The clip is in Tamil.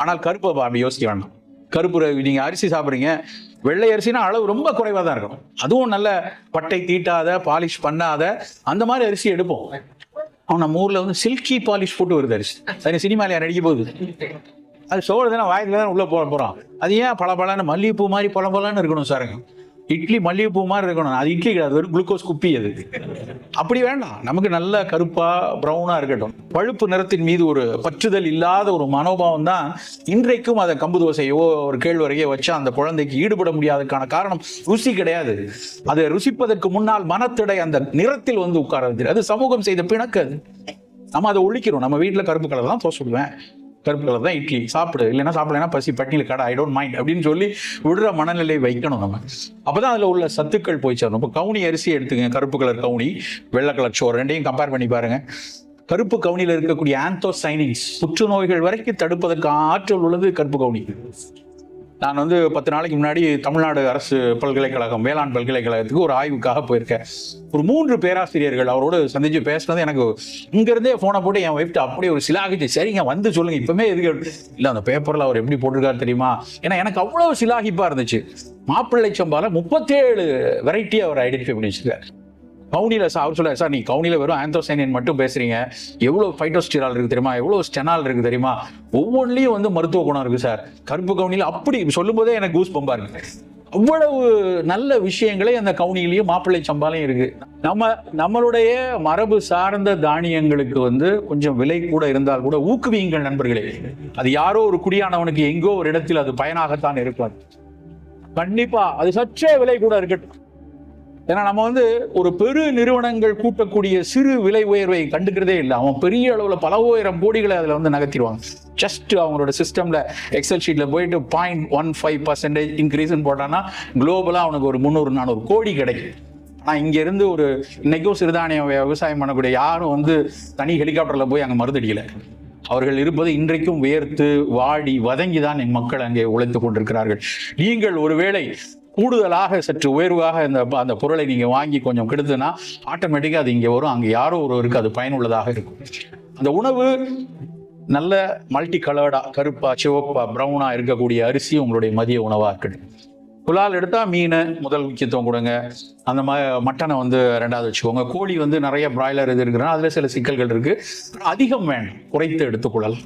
ஆனால் கருப்பை அப்படி யோசிக்க வேண்டாம். கருப்பு நீங்க அரிசி சாப்பிட்றீங்க, வெள்ளை அரிசினா அளவு ரொம்ப குறைவாக தான் இருக்கும். அதுவும் நல்ல பட்டை தீட்டாத பாலிஷ் பண்ணாத அந்த மாதிரி அரிசி எடுப்போம். அவன் நம்ம ஊர்ல வந்து சில்கி பாலிஷ் போட்டு வருது அரிசி. சரி, சினிமாலையா நடிக்க போகுது, அது சோறு தானே, வாயில தானே உள்ள போறான். அது ஏன் பல மல்லிகைப்பூ மாதிரி பலன்னு இருக்கணும் சாருங்க? இட்லி மல்லிகைப்பூ மாதிரி இருக்கணும். அது இட்லி கிடையாது, வெறும் குளுக்கோஸ் குப்பி. அது அப்படி வேண்டாம். நமக்கு நல்ல கருப்பா பிரவுனா இருக்கட்டும். பழுப்பு நிறத்தின் மீது ஒரு பற்றுதல் இல்லாத ஒரு மனோபாவம் தான் இன்றைக்கும் அதை கம்பு தோசையோ ஒரு கேழ்வரையோ வச்சா அந்த குழந்தைக்கு ஈடுபட முடியாததுக்கான காரணம் ருசி கிடையாது. அதை ருசிப்பதற்கு முன்னால் மனத்திடை அந்த நிறத்தில் வந்து உட்கார வச்சு, அது சமூகம் செய்த பிணக்கு. அது நம்ம அதை ஒழிக்கிறோம். நம்ம வீட்டில் கருப்பு கலர் தான் தோசை விடுவேன், கருப்பு கலர் தான் இட்லி சாப்பிடு, இல்லைன்னா சாப்பிடலைன்னா பசி பட்டியல் கடை, ஐ டோன்ட் மைண்ட் அப்படின்னு சொல்லி விடுற மனநிலை வைக்கணும் நம்ம. அப்பதான் அதுல உள்ள சத்துக்கள் போய் சேரணும். இப்போ கவுனி அரிசி எடுத்துங்க, கருப்பு கலர் கவுனி, வெள்ளை கலர் சோறு, ரெண்டையும் கம்பேர் பண்ணி பாருங்க. கருப்பு கவுனியில் இருக்கக்கூடிய ஆந்தோசைனின்ஸ் புற்றுநோய்கள் வரைக்கும் தடுப்பதற்கு ஆற்றல் உள்ளது கருப்பு கவுனி. நான் வந்து 10 நாளைக்கு முன்னாடி தமிழ்நாடு அரசு பல்கலைக்கழகம் வேளாண் பல்கலைக்கழகத்துக்கு ஒரு ஆய்வுக்காக போயிருக்கேன். ஒரு 3 பேராசிரியர்கள் அவரோடு சந்திச்சு பேசினது எனக்கு இங்கிருந்தே போனை போட்டு என் ஒய்ஃப்ட்டு அப்படியே ஒரு சிலாகிச்சு. சரிங்க வந்து சொல்லுங்க, இப்பவுமே எதுக்கு இல்லை அந்த பேப்பர்ல அவர் எப்படி போட்டிருக்காரு தெரியுமா? ஏன்னா எனக்கு அவ்வளவு சிலாகிப்பா இருந்துச்சு. மாப்பிள்ளை சம்பால 37 வெரைட்டி அவர் ஐடென்டிஃபை பண்ணி வச்சிருக்காரு. கவுனியில் அவர் சொல்ல, சார் நீ கவுனியில் வெறும் ஆந்தோசைனின் மட்டும் பேசுறீங்க, எவ்வளோ ஃபைட்டோஸ்டிரால் இருக்கு தெரியுமா, எவ்வளோ ஸ்டெனால் இருக்கு தெரியுமா, ஒவ்வொன்றிலையும் வந்து மருத்துவ குணம் இருக்கு சார் கருப்பு கவுனியில். அப்படி சொல்லும் போதே எனக்கு கூஸ் பம்பா இருக்கு. அவ்வளவு நல்ல விஷயங்களே அந்த கவுனியிலையும் மாப்பிள்ளை சம்பாலையும் இருக்கு. நம்மளுடைய மரபு சார்ந்த தானியங்களுக்கு வந்து கொஞ்சம் விலை கூட இருந்தால் கூட ஊக்குவியுங்கள் நண்பர்களே. அது யாரோ ஒரு குடியானவனுக்கு எங்கோ ஒரு இடத்தில் அது பயனாகத்தான் இருக்கலாம். கண்டிப்பா அது சற்றே விலை கூட இருக்கட்டும். ஏன்னா நம்ம வந்து ஒரு பெரு நிறுவனங்கள் கூட்டக்கூடிய சிறு விலை உயர்வை கண்டுக்கிறதே இல்லை. அவன் பெரிய அளவில் பல 1000 கோடிகளை அதில் வந்து நகர்த்திடுவாங்க. ஜஸ்ட் அவங்களோட சிஸ்டம்ல எக்ஸல் ஷீட்ல போயிட்டு 0.15% இன்க்ரீஸ்ன்னு போட்டான்னா குளோபலா அவனுக்கு ஒரு 300-400 கோடி கிடைக்கும். ஆனால் இங்க இருந்து ஒரு இன்னைக்கும் சிறுதானிய விவசாயம் பண்ணக்கூடிய யாரும் வந்து தனி ஹெலிகாப்டர்ல போய் அங்கே மருந்தடிக்கல. அவர்கள் இருப்பது இன்றைக்கும் வேர்த்து வாடி வதங்கி தான் என் மக்கள் அங்கே உழைத்து கொண்டிருக்கிறார்கள். நீங்கள் ஒருவேளை கூடுதலாக சற்று உயர்வாக அந்த பொருளை நீங்க வாங்கி கொஞ்சம் கெடுத்துனா ஆட்டோமேட்டிக்கா அது இங்க வரும். அங்க யாரோ ஒருவருக்கு அது பயனுள்ளதாக இருக்கும். அந்த உணவு நல்ல மல்டி கலர்டா, கருப்பா சிவப்பா பிரவுனா இருக்கக்கூடிய அரிசி உங்களுடைய மதிய உணவா இருக்கட்டும். புலால் எடுத்தா மீன் முதல் முக்கியத்துவம் கொடுங்க. அந்த மட்டனை வந்து 2வது வச்சுக்கோங்க. கோழி வந்து நிறைய பிராய்லர் இது இருக்குன்னா அதுல சில சிக்கல்கள் இருக்கு. அதிகம் வேண்டாம், குறைத்து எடுத்துக்கொள்ளலாம்.